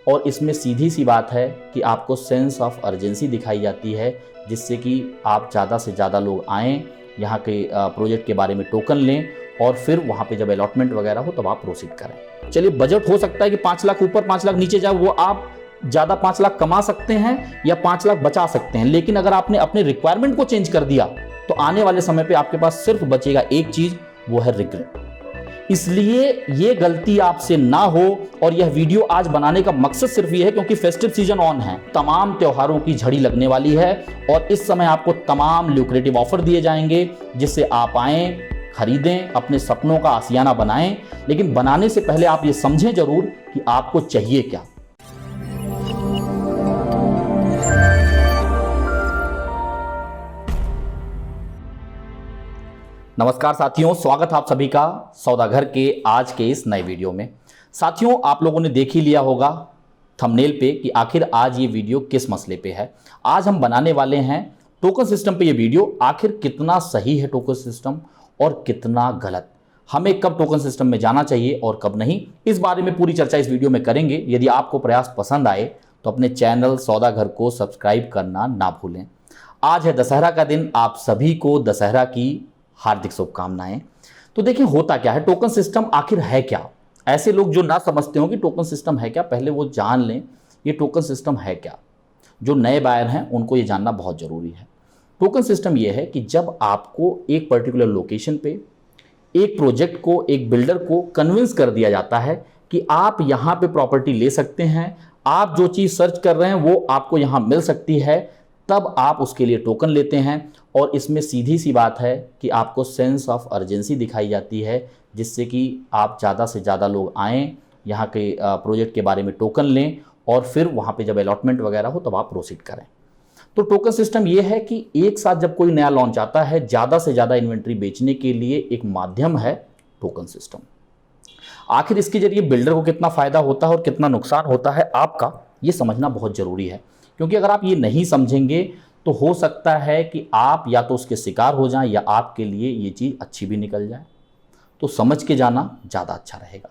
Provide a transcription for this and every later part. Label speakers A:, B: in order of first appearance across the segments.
A: और इसमें सीधी सी बात है कि आपको सेंस ऑफ अर्जेंसी दिखाई जाती है, जिससे कि आप ज़्यादा से ज़्यादा लोग आएँ, यहाँ के प्रोजेक्ट के बारे में टोकन लें और फिर वहाँ पे जब अलॉटमेंट वगैरह हो तब आप प्रोसीड करें। चलिए, बजट हो सकता है कि 5 लाख ऊपर 5 लाख नीचे जाए, वो आप ज़्यादा 5 लाख कमा सकते हैं या 5 लाख बचा सकते हैं, लेकिन अगर आपने अपने रिक्वायरमेंट को चेंज कर दिया तो आने वाले समय पे आपके पास सिर्फ बचेगा एक चीज़, वो है रिग्रेट। इसलिए ये गलती आपसे ना हो, और यह वीडियो आज बनाने का मकसद सिर्फ ये है क्योंकि फेस्टिव सीजन ऑन है, तमाम त्योहारों की झड़ी लगने वाली है और इस समय आपको तमाम ल्यूक्रेटिव ऑफर दिए जाएंगे जिससे आप आएं, खरीदें, अपने सपनों का आशियाना बनाएं। लेकिन बनाने से पहले आप ये समझें जरूर कि आपको चाहिए क्या। नमस्कार साथियों, स्वागत है आप सभी का सौदागर के आज के इस नए वीडियो में। साथियों, आप लोगों ने देख ही लिया होगा थंबनेल पे कि आखिर आज ये वीडियो किस मसले पे है। आज हम बनाने वाले हैं टोकन सिस्टम पे ये वीडियो। आखिर कितना सही है टोकन सिस्टम और कितना गलत, हमें कब टोकन सिस्टम में जाना चाहिए और कब नहीं, इस बारे में पूरी चर्चा इस वीडियो में करेंगे। यदि आपको प्रयास पसंद आए तो अपने चैनल सौदागर को सब्सक्राइब करना ना भूलें। आज है दशहरा का दिन, आप सभी को दशहरा की हार्दिक शुभकामनाएं। तो देखिए, होता क्या है, टोकन सिस्टम आखिर है क्या। ऐसे लोग जो ना समझते हो कि टोकन सिस्टम है क्या, पहले वो जान लें ये टोकन सिस्टम है क्या। जो नए बायर हैं उनको ये जानना बहुत ज़रूरी है। टोकन सिस्टम ये है कि जब आपको एक पर्टिकुलर लोकेशन पे एक प्रोजेक्ट को, एक बिल्डर को कन्विंस कर दिया जाता है कि आप यहाँ पे प्रॉपर्टी ले सकते हैं, आप जो चीज़ सर्च कर रहे हैं वो आपको यहाँ मिल सकती है, तब आप उसके लिए टोकन लेते हैं। और इसमें सीधी सी बात है कि आपको सेंस ऑफ अर्जेंसी दिखाई जाती है, जिससे कि आप ज़्यादा से ज़्यादा लोग आएँ, यहाँ के प्रोजेक्ट के बारे में टोकन लें और फिर वहाँ पे जब अलॉटमेंट वगैरह हो तब आप प्रोसीड करें। तो टोकन सिस्टम ये है कि एक साथ जब कोई नया लॉन्च आता है, ज़्यादा से ज़्यादा इन्वेंट्री बेचने के लिए एक माध्यम है टोकन सिस्टम। आखिर इसके जरिए बिल्डर को कितना फ़ायदा होता है और कितना नुकसान होता है आपका, ये समझना बहुत ज़रूरी है। क्योंकि अगर आप ये नहीं समझेंगे तो हो सकता है कि आप या तो उसके शिकार हो जाएं या आपके लिए ये चीज़ अच्छी भी निकल जाए। तो समझ के जाना ज़्यादा अच्छा रहेगा।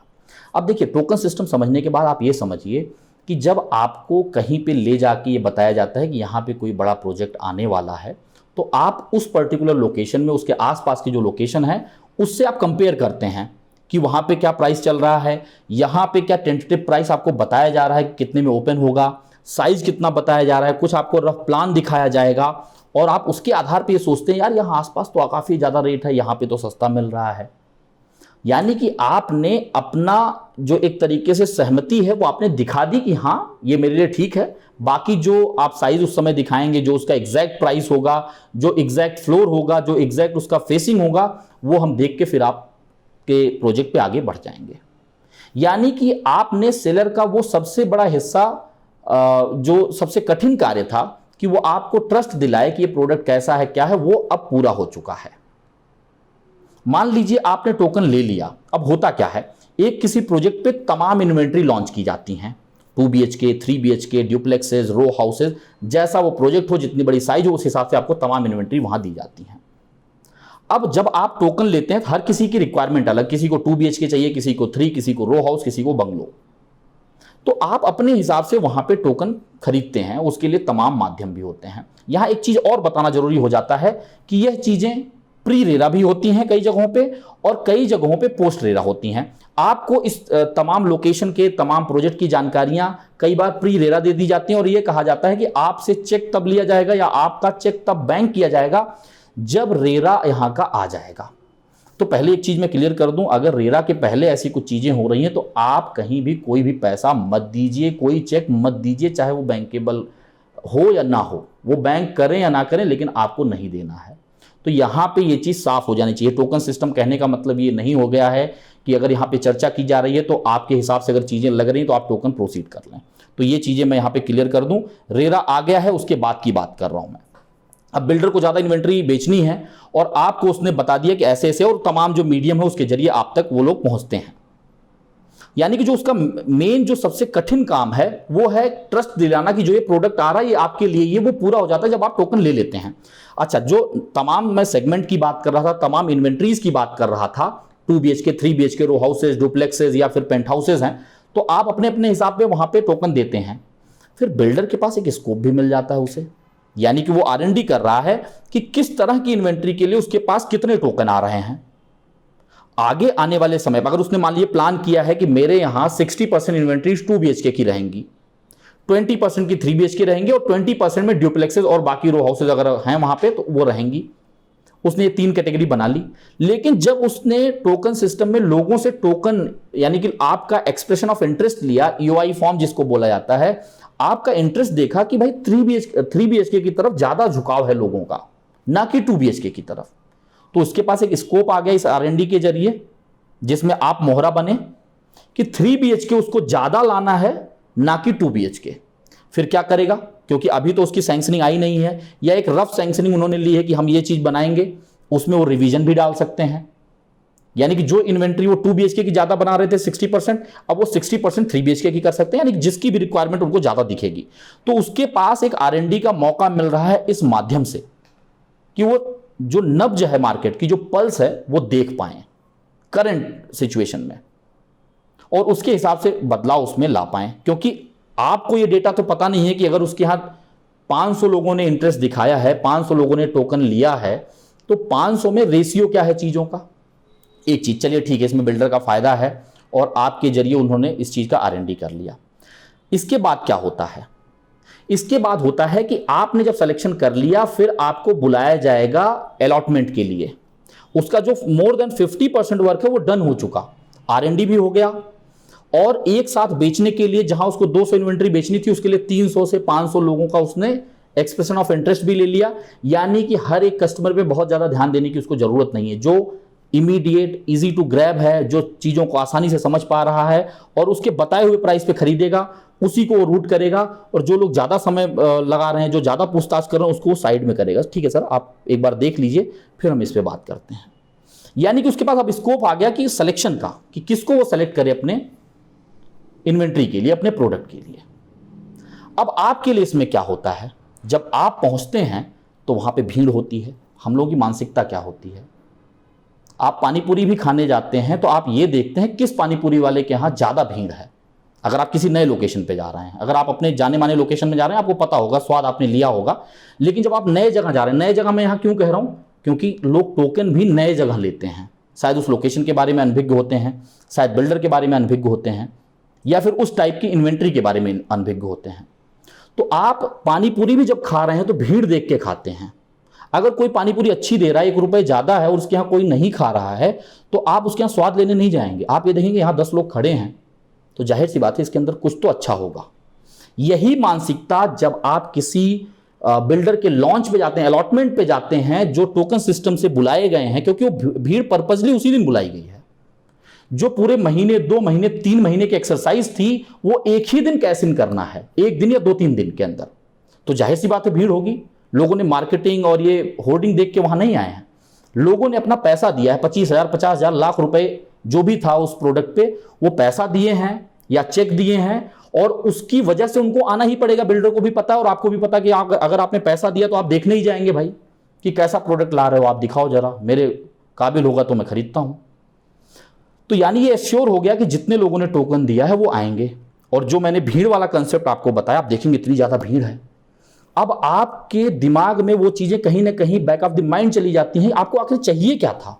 A: अब देखिए, टोकन सिस्टम समझने के बाद आप ये समझिए कि जब आपको कहीं पे ले जाके ये बताया जाता है कि यहाँ पे कोई बड़ा प्रोजेक्ट आने वाला है, तो आप उस पर्टिकुलर लोकेशन में, उसके आसपास की जो लोकेशन है उससे आप कंपेयर करते हैं कि वहाँ पे क्या प्राइस चल रहा है, यहाँ पे क्या टेंटेटिव प्राइस आपको बताया जा रहा है कि कितने में ओपन होगा, साइज कितना बताया जा रहा है, कुछ आपको रफ प्लान दिखाया जाएगा और आप उसके आधार पे ये सोचते हैं यार यहाँ आसपास तो काफ़ी ज़्यादा रेट है, यहाँ पे तो सस्ता मिल रहा है। यानी कि आपने अपना जो एक तरीके से सहमति है वो आपने दिखा दी कि हाँ ये मेरे लिए ठीक है। बाकी जो आप साइज उस समय दिखाएंगे, जो उसका एग्जैक्ट प्राइस होगा, जो एग्जैक्ट फ्लोर होगा, जो एग्जैक्ट उसका फेसिंग होगा, वो हम देख के फिर आपके प्रोजेक्ट पे आगे बढ़ जाएंगे। यानी कि आपने सेलर का वो सबसे बड़ा हिस्सा, जो सबसे कठिन कार्य था कि वो आपको ट्रस्ट दिलाए कि ये प्रोडक्ट कैसा है, क्या है, वो अब पूरा हो चुका है। मान लीजिए आपने टोकन ले लिया। अब होता क्या है, एक किसी प्रोजेक्ट पे तमाम इन्वेंट्री लॉन्च की जाती हैं, 2 BHK, 3 BHK, ड्यूप्लेक्सेस, रो हाउसेज, जैसा वो प्रोजेक्ट हो, जितनी बड़ी साइज हो, उस हिसाब से आपको तमाम इन्वेंट्री वहां दी जाती है। अब जब आप टोकन लेते हैं, हर किसी की रिक्वायरमेंट अलग, किसी को 2 BHK चाहिए, किसी को 3, किसी को रो हाउस, किसी को बंगलो। तो आप अपने हिसाब से वहां पे टोकन खरीदते हैं, उसके लिए तमाम माध्यम भी होते हैं। यहां एक चीज और बताना जरूरी हो जाता है कि यह चीजें प्री रेरा भी होती हैं कई जगहों पे और कई जगहों पे पोस्ट रेरा होती हैं। आपको इस तमाम लोकेशन के तमाम प्रोजेक्ट की जानकारियां कई बार प्री रेरा दे दी जाती हैं और यह कहा जाता है कि आपसे चेक तब लिया जाएगा या आपका चेक तब बैंक किया जाएगा जब रेरा यहां का आ जाएगा। तो पहले एक चीज मैं क्लियर कर दूं, अगर रेरा के पहले ऐसी कुछ चीजें हो रही हैं तो आप कहीं भी कोई भी पैसा मत दीजिए, कोई चेक मत दीजिए, चाहे वो बैंकेबल हो या ना हो, वो बैंक करें या ना करें, लेकिन आपको नहीं देना है। तो यहाँ पे ये चीज साफ हो जानी चाहिए। टोकन सिस्टम कहने का मतलब ये नहीं हो गया है कि अगर यहाँ पे चर्चा की जा रही है तो आपके हिसाब से अगर चीजें लग रही हैं तो आप टोकन प्रोसीड कर लें। तो ये चीजें मैं यहाँ पे क्लियर कर दूं, रेरा आ गया है उसके बाद की बात कर रहा हूं मैं। अब बिल्डर को ज़्यादा इन्वेंट्री बेचनी है और आपको उसने बता दिया कि ऐसे ऐसे, और तमाम जो मीडियम है उसके जरिए आप तक वो लोग पहुंचते हैं। यानी कि जो उसका मेन जो सबसे कठिन काम है वो है ट्रस्ट दिलाना कि जो ये प्रोडक्ट आ रहा है ये आपके लिए, ये वो पूरा हो जाता है जब आप टोकन ले लेते हैं। अच्छा, जो तमाम मैं सेगमेंट की बात कर रहा था, तमाम इन्वेंट्रीज की बात कर रहा था, 2 BHK, 3 BHK रो हाउसेज, डुप्लेक्सेज या फिर पेंट हाउसेज हैं, तो आप अपने अपने हिसाब पे वहां पे टोकन देते हैं। फिर बिल्डर के पास एक स्कोप भी मिल जाता है उसे, यानी कि वो R&D कर रहा है कि किस तरह की इन्वेंट्री के लिए उसके पास कितने टोकन आ रहे हैं। आगे आने वाले समय पर अगर उसने मान लीजिए प्लान किया है कि मेरे यहां 60% इन्वेंट्री 2 BHK की रहेंगी, 20% की 3 BHK रहेंगी और 20% में ड्यूप्लेक्सेस और बाकी रो हाउसेज अगर हैं वहां पे तो वो रहेंगी। उसने ये 3 कैटेगरी बना ली। लेकिन जब उसने टोकन सिस्टम में लोगों से टोकन यानी कि आपका एक्सप्रेशन ऑफ इंटरेस्ट लिया, EOI फॉर्म जिसको बोला जाता है, आपका इंटरेस्ट देखा कि भाई 3 BHK की तरफ ज्यादा झुकाव है लोगों का, ना कि 2 BHK की तरफ, तो उसके पास एक स्कोप आ गया इस R&D के जरिए जिसमें आप मोहरा बने कि 3 BHK उसको ज्यादा लाना है ना कि 2 BHK। फिर क्या करेगा, क्योंकि अभी तो उसकी सैंक्शनिंग आई नहीं है या एक रफ सैंक्शनिंग उन्होंने ली है कि हम ये चीज बनाएंगे, उसमें वो रिवीजन भी डाल सकते हैं। यानी कि जो इन्वेंट्री वो 2 BHK की ज्यादा बना रहे थे 60%, अब वो 60% 3 BHK की कर सकते हैं, यानी जिसकी भी रिक्वायरमेंट उनको ज्यादा दिखेगी। तो उसके पास एक R&D का मौका मिल रहा है इस माध्यम से कि वो जो नब्ज है मार्केट की, जो पल्स है, वो देख पाए करंट सिचुएशन में और उसके हिसाब से बदलाव उसमें ला पाए। क्योंकि आपको ये डेटा तो पता नहीं है कि अगर उसके यहां 500 लोगों ने इंटरेस्ट दिखाया है, 500 लोगों ने टोकन लिया है, तो 500 में रेशियो क्या है चीजों का। एक चीज चलिए ठीक है, इसमें बिल्डर का फायदा है और आपके जरिए उन्होंने इस चीज का R&D कर लिया। इसके बाद क्या होता है, इसके बाद होता है कि आपने जब सिलेक्शन कर लिया फिर आपको बुलाया जाएगा अलॉटमेंट के लिए। उसका जो मोर देन 50% वर्क है वो डन हो चुका, R&D भी हो गया और एक साथ बेचने के लिए जहां उसको 200 इन्वेंट्री बेचनी थी उसके लिए 300 से 500 लोगों का उसने एक्सप्रेशन ऑफ इंटरेस्ट भी ले लिया। यानी कि हर एक कस्टमर पे बहुत ज्यादा ध्यान देने की उसको जरूरत नहीं है, जो इमीडिएट इजी टू ग्रैब है, जो चीजों को आसानी से समझ पा रहा है और उसके बताए हुए प्राइस पे खरीदेगा, उसी को वो रूट करेगा। और जो लोग ज्यादा समय लगा रहे हैं, जो ज्यादा पूछताछ कर रहे हैं, उसको साइड में करेगा। ठीक है सर, आप एक बार देख लीजिए फिर हम इस पे बात करते हैं। यानी कि उसके पास अब स्कोप आ गया कि सिलेक्शन का, कि किसको वो सेलेक्ट करे अपने इन्वेंट्री के लिए, अपने प्रोडक्ट के लिए। अब आपके लिए इसमें क्या होता है, जब आप पहुंचते हैं तो वहां पे भीड़ होती है। हम लोगों की मानसिकता क्या होती है, आप पानीपुरी भी खाने जाते हैं तो आप ये देखते हैं किस पानीपुरी वाले के यहां ज्यादा भीड़ है। अगर आप किसी नए लोकेशन पे जा रहे हैं, अगर आप अपने जाने माने लोकेशन में जा रहे हैं, आपको पता होगा, स्वाद आपने लिया होगा। लेकिन जब आप नए जगह जा रहे हैं, नए जगह में यहां क्यों कह रहा हूं, क्योंकि लोग टोकन भी नए जगह लेते हैं। शायद उस लोकेशन के बारे में अनभिज्ञ होते हैं, शायद बिल्डर के बारे में अनभिज्ञ होते हैं, या फिर उस टाइप की इन्वेंट्री के बारे में अनभिज्ञ होते हैं। तो आप पानीपुरी भी जब खा रहे हैं तो भीड़ देख के खाते हैं। अगर कोई पानीपुरी अच्छी दे रहा है, 1 रुपए ज्यादा है और उसके यहाँ कोई नहीं खा रहा है, तो आप उसके यहाँ स्वाद लेने नहीं जाएंगे। आप ये देखेंगे यहाँ 10 लोग खड़े हैं तो जाहिर सी बात है इसके अंदर कुछ तो अच्छा होगा। यही मानसिकता जब आप किसी बिल्डर के लॉन्च पे जाते हैं, अलॉटमेंट पे जाते हैं, जो टोकन सिस्टम से बुलाए गए हैं, क्योंकि वो भीड़ पर्पजली उसी दिन बुलाई गई है। जो पूरे महीने, 2 महीने, 3 महीने की एक्सरसाइज थी, वो एक ही दिन कैश इन करना है, एक दिन या 2-3 दिन के अंदर। तो जाहिर सी बात है भीड़ होगी। लोगों ने मार्केटिंग और ये होर्डिंग देख के वहां नहीं आए हैं, लोगों ने अपना पैसा दिया है, 25,000, 50,000, लाख रुपए जो भी था उस प्रोडक्ट पे, वो पैसा दिए हैं या चेक दिए हैं और उसकी वजह से उनको आना ही पड़ेगा। बिल्डर को भी पता है और आपको भी पता कि अगर आपने पैसा दिया तो आप देखने ही जाएंगे भाई कि कैसा प्रोडक्ट ला रहे हो, आप दिखाओ जरा, मेरे काबिल होगा तो मैं खरीदता हूं। तो यानी ये एश्योर हो गया कि जितने लोगों ने टोकन दिया है वो आएंगे। और जो मैंने भीड़ वाला कंसेप्ट आपको बताया, आप देखेंगे इतनी ज्यादा भीड़ है, अब आपके दिमाग में वो चीजें कहीं ना कहीं बैक ऑफ द माइंड चली जाती हैं। आपको आखिर चाहिए क्या था,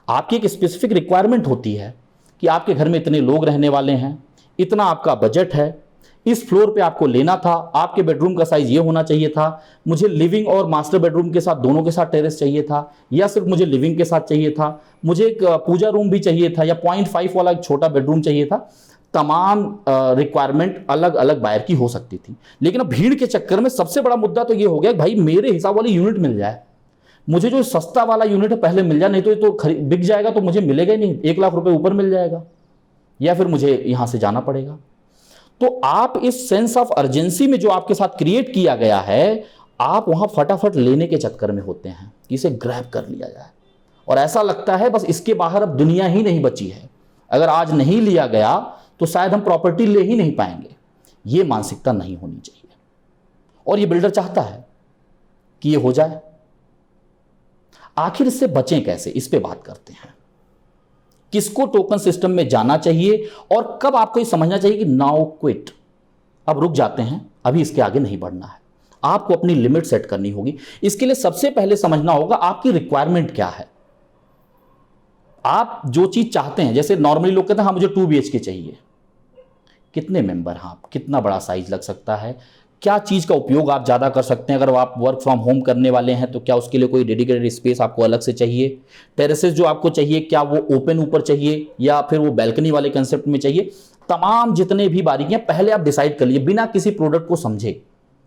A: आपकी एक स्पेसिफिक रिक्वायरमेंट होती है कि आपके घर में इतने लोग रहने वाले हैं, इतना आपका बजट है, इस फ्लोर पे आपको लेना था, आपके बेडरूम का साइज ये होना चाहिए था, मुझे लिविंग और मास्टर बेडरूम के साथ दोनों के साथ टेरेस चाहिए था, या सिर्फ मुझे लिविंग के साथ चाहिए था, मुझे एक पूजा रूम भी चाहिए था, या 0.5 वाला एक छोटा बेडरूम चाहिए था। तमाम रिक्वायरमेंट अलग अलग बायर की हो सकती थी। लेकिन अब भीड़ के चक्कर में सबसे बड़ा मुद्दा तो ये हो गया कि भाई मेरे हिसाब वाली यूनिट मिल जाए, मुझे जो सस्ता वाला यूनिट है पहले मिल जाए, नहीं तो ये तो बिक जाएगा तो मुझे मिलेगा ही नहीं, 1 लाख रुपए ऊपर मिल जाएगा, या फिर मुझे यहां से जाना पड़ेगा। तो आप इस सेंस ऑफ अर्जेंसी में जो आपके साथ क्रिएट किया गया है, आप वहां फटाफट लेने के चक्कर में होते हैं कि इसे ग्रैब कर लिया जाए, और ऐसा लगता है बस इसके बाहर अब दुनिया ही नहीं बची है, अगर आज नहीं लिया गया तो शायद हम प्रॉपर्टी ले ही नहीं पाएंगे। ये मानसिकता नहीं होनी चाहिए, और ये बिल्डर चाहता है कि ये हो जाए। आखिर इससे बचें कैसे, इस पे बात करते हैं। किसको टोकन सिस्टम में जाना चाहिए और कब आपको ये समझना चाहिए कि नाउ क्विट, अब रुक जाते हैं, अभी इसके आगे नहीं बढ़ना है। आपको अपनी लिमिट सेट करनी होगी। इसके लिए सबसे पहले समझना होगा आपकी रिक्वायरमेंट क्या है। आप जो चीज चाहते हैं, जैसे नॉर्मली लोग कहते हैं हाँ मुझे 2 BHK चाहिए, कितने मेंबर हैं आप, कितना बड़ा साइज लग सकता है, क्या चीज का उपयोग आप ज्यादा कर सकते हैं। अगर आप वर्क फ्रॉम होम करने वाले हैं तो क्या उसके लिए कोई डेडिकेटेड स्पेस आपको अलग से चाहिए। टेरेसेस जो आपको चाहिए क्या वो ओपन ऊपर चाहिए या फिर वो बैल्कनी वाले कंसेप्ट में चाहिए। तमाम जितने भी बारीकियां पहले आप डिसाइड कर लिए बिना किसी प्रोडक्ट को समझे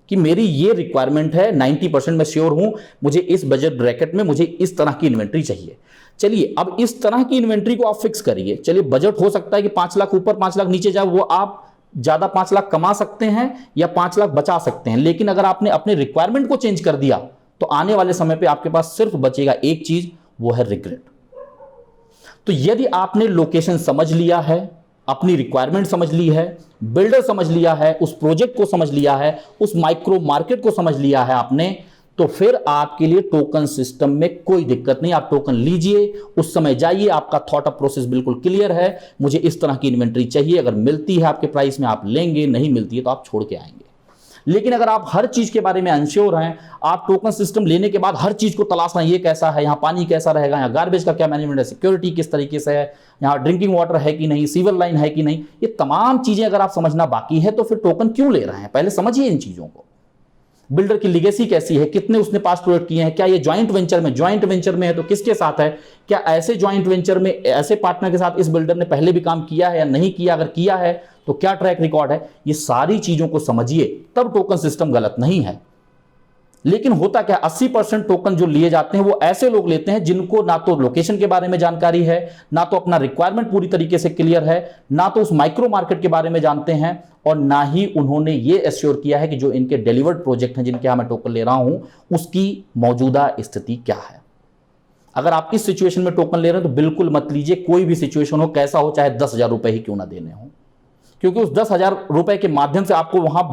A: कि मेरी ये रिक्वायरमेंट है, 90% मैं श्योर हूं, मुझे इस बजट ब्रैकेट में मुझे इस तरह की इन्वेंट्री चाहिए। चलिए अब इस तरह की इन्वेंट्री को आप फिक्स करिए। चलिए बजट हो सकता है कि 5 लाख ऊपर 5 लाख नीचे जाए, वो आप ज्यादा 5 लाख कमा सकते हैं या 5 लाख बचा सकते हैं। लेकिन अगर आपने अपने रिक्वायरमेंट को चेंज कर दिया तो आने वाले समय पे आपके पास सिर्फ बचेगा एक चीज, वो है रिग्रेट। तो यदि आपने लोकेशन समझ लिया है, अपनी रिक्वायरमेंट समझ ली है, बिल्डर समझ लिया है, उस प्रोजेक्ट को समझ लिया है, उस माइक्रो मार्केट को समझ लिया है आपने, तो फिर आपके लिए टोकन सिस्टम में कोई दिक्कत नहीं। आप टोकन लीजिए, उस समय जाइए, आपका थॉट ऑफ प्रोसेस बिल्कुल क्लियर है, मुझे इस तरह की इन्वेंट्री चाहिए, अगर मिलती है आपके प्राइस में आप लेंगे, नहीं मिलती है तो आप छोड़ के आएंगे। लेकिन अगर आप हर चीज के बारे में अनश्योर हैं, आप टोकन सिस्टम लेने के बाद हर चीज को तलाश रहे हैं, ये कैसा है, यहाँ पानी कैसा रहेगा, यहाँ गार्बेज का क्या मैनेजमेंट है, सिक्योरिटी किस तरीके से है, यहाँ ड्रिंकिंग वाटर है कि नहीं, सीवर लाइन है कि नहीं, ये तमाम चीजें अगर आप समझना बाकी है तो फिर टोकन क्यों ले रहे हैं, पहले समझिए इन चीजों को। बिल्डर की लीगेसी कैसी है, कितने उसने पास प्रोजेक्ट किए हैं, क्या ये ज्वाइंट वेंचर में है तो किसके साथ है, क्या ऐसे ज्वाइंट वेंचर में ऐसे पार्टनर के साथ इस बिल्डर ने पहले भी काम किया है या नहीं किया, अगर किया है तो क्या ट्रैक रिकॉर्ड है। ये सारी चीजों को समझिए, तब टोकन सिस्टम गलत नहीं है। लेकिन होता क्या, 80% टोकन जो लिए जाते हैं वो ऐसे लोग लेते हैं जिनको ना तो लोकेशन के बारे में जानकारी है, ना तो अपना रिक्वायरमेंट पूरी तरीके से क्लियर है, ना तो उस माइक्रो मार्केट के बारे में जानते हैं, और ना ही उन्होंने ये एश्योर किया है कि जो इनके डिलीवर्ड प्रोजेक्ट हैं जिनके मैं टोकन ले रहा हूं उसकी मौजूदा स्थिति क्या है। अगर आप इस सिचुएशन में टोकन ले रहे हैं तो बिल्कुल मत लीजिए, कोई भी सिचुएशन हो, कैसा हो, चाहे 10,000 रुपए ही क्यों ना देने हो, क्योंकि उस 10,000 रुपए के माध्यम से आपको वहां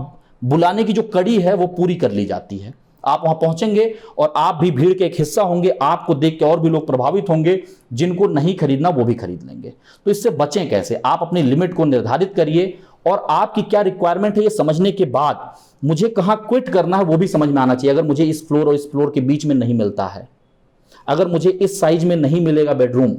A: बुलाने की जो कड़ी है वो पूरी कर ली जाती है। आप वहां पहुंचेंगे और आप भी भीड़ के एक हिस्सा होंगे, आपको देख के और भी लोग प्रभावित होंगे, जिनको नहीं खरीदना वो भी खरीद लेंगे। तो इससे बचें कैसे, आप अपनी लिमिट को निर्धारित करिए और आपकी क्या रिक्वायरमेंट है ये समझने के बाद मुझे कहां क्विट करना है वो भी समझ में आना चाहिए। अगर मुझे इस फ्लोर और इस फ्लोर के बीच में नहीं मिलता है, अगर मुझे इस साइज में नहीं मिलेगा बेडरूम,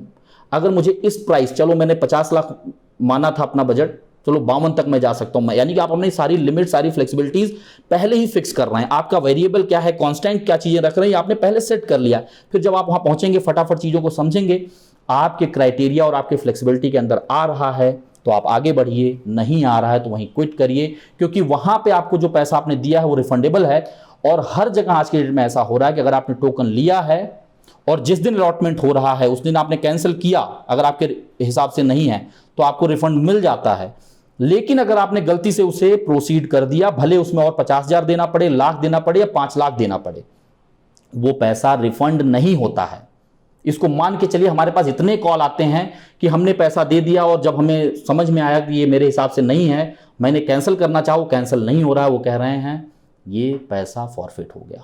A: अगर मुझे इस प्राइस, चलो मैंने 50 लाख माना था अपना बजट, चलो 52 तक मैं जा सकता हूं, यानी कि आप अपनी सारी लिमिट, सारी फ्लेक्सिबिलिटीज पहले ही फिक्स कर रहे हैं। आपका वेरिएबल क्या है, कांस्टेंट क्या चीजें रख रहे हैं, आपने पहले सेट कर लिया। फिर जब आप वहां पहुंचेंगे, फटाफट चीजों को समझेंगे, आपके क्राइटेरिया और आपके फ्लेक्सिबिलिटी के अंदर आ रहा है तो आप आगे बढ़िए, नहीं आ रहा है तो वहीं क्विट करिए, क्योंकि वहां पे आपको जो पैसा आपने दिया है वो रिफंडेबल है। और हर जगह आज के डेट में ऐसा हो रहा है कि अगर आपने टोकन लिया है और जिस दिन अलॉटमेंट हो रहा है उस दिन आपने कैंसिल किया, अगर आपके हिसाब से नहीं है तो आपको रिफंड मिल जाता है। लेकिन अगर आपने गलती से उसे प्रोसीड कर दिया, भले उसमें और 50,000 देना पड़े, लाख देना पड़े या 5 लाख देना पड़े, वो पैसा रिफंड नहीं होता है। इसको मान के चलिए, हमारे पास इतने कॉल आते हैं कि हमने पैसा दे दिया और जब हमें समझ में आया कि ये मेरे हिसाब से नहीं है, मैंने कैंसिल करना चाहा, वो कैंसिल नहीं हो रहा है, वो कह रहे हैं ये पैसा फॉरफिट हो गया।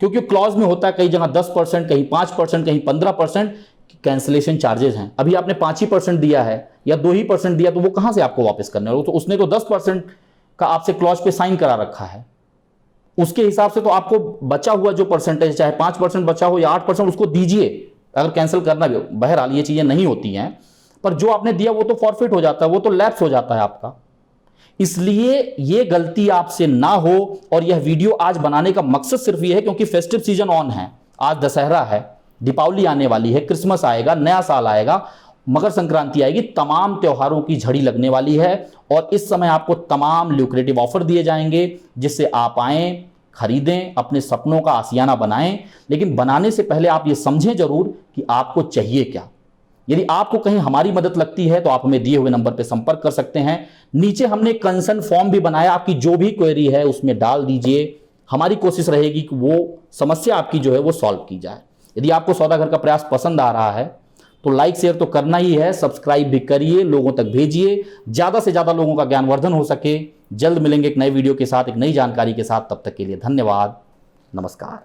A: क्योंकि क्लॉज में होता है कई जगह 10%, कहीं 5%, कहीं 15% कैंसिलेशन चार्जेस हैं। अभी आपने 5% दिया है या 2% दिया तो वो कहां से आपको वापस करने वाले, तो उसने तो 10% का आपसे क्लॉज पे साइन करा रखा है, उसके हिसाब से तो आपको बचा हुआ जो परसेंटेज, चाहे 5% बचा हो या 8%, उसको दीजिए अगर कैंसिल करना भी हो। बहरहाल ये चीजें नहीं होती हैं, पर जो आपने दिया वो तो फॉरफिट हो जाता है, वो तो लैप्स हो जाता है आपका। इसलिए ये गलती आपसे ना हो, और यह वीडियो आज बनाने का मकसद सिर्फ ये है क्योंकि फेस्टिव सीजन ऑन है, आज दशहरा है, दीपावली आने वाली है, क्रिसमस आएगा, नया साल आएगा, मकर संक्रांति आएगी, तमाम त्योहारों की झड़ी लगने वाली है और इस समय आपको तमाम ल्यूक्रेटिव ऑफर दिए जाएंगे जिससे आप आएं, खरीदें, अपने सपनों का आशियाना बनाएं। लेकिन बनाने से पहले आप ये समझें जरूर कि आपको चाहिए क्या। यदि आपको कहीं हमारी मदद लगती है तो आप हमें दिए हुए नंबर पर संपर्क कर सकते हैं। नीचे हमने कंसर्न फॉर्म भी बनाया, आपकी जो भी क्वेरी है उसमें डाल दीजिए, हमारी कोशिश रहेगी कि वो समस्या आपकी जो है वो सॉल्व की जाए। यदि आपको सौदागर का प्रयास पसंद आ रहा है तो लाइक शेयर तो करना ही है, सब्सक्राइब भी करिए, लोगों तक भेजिए, ज्यादा से ज्यादा लोगों का ज्ञानवर्धन हो सके। जल्द मिलेंगे एक नए वीडियो के साथ, एक नई जानकारी के साथ, तब तक के लिए धन्यवाद, नमस्कार।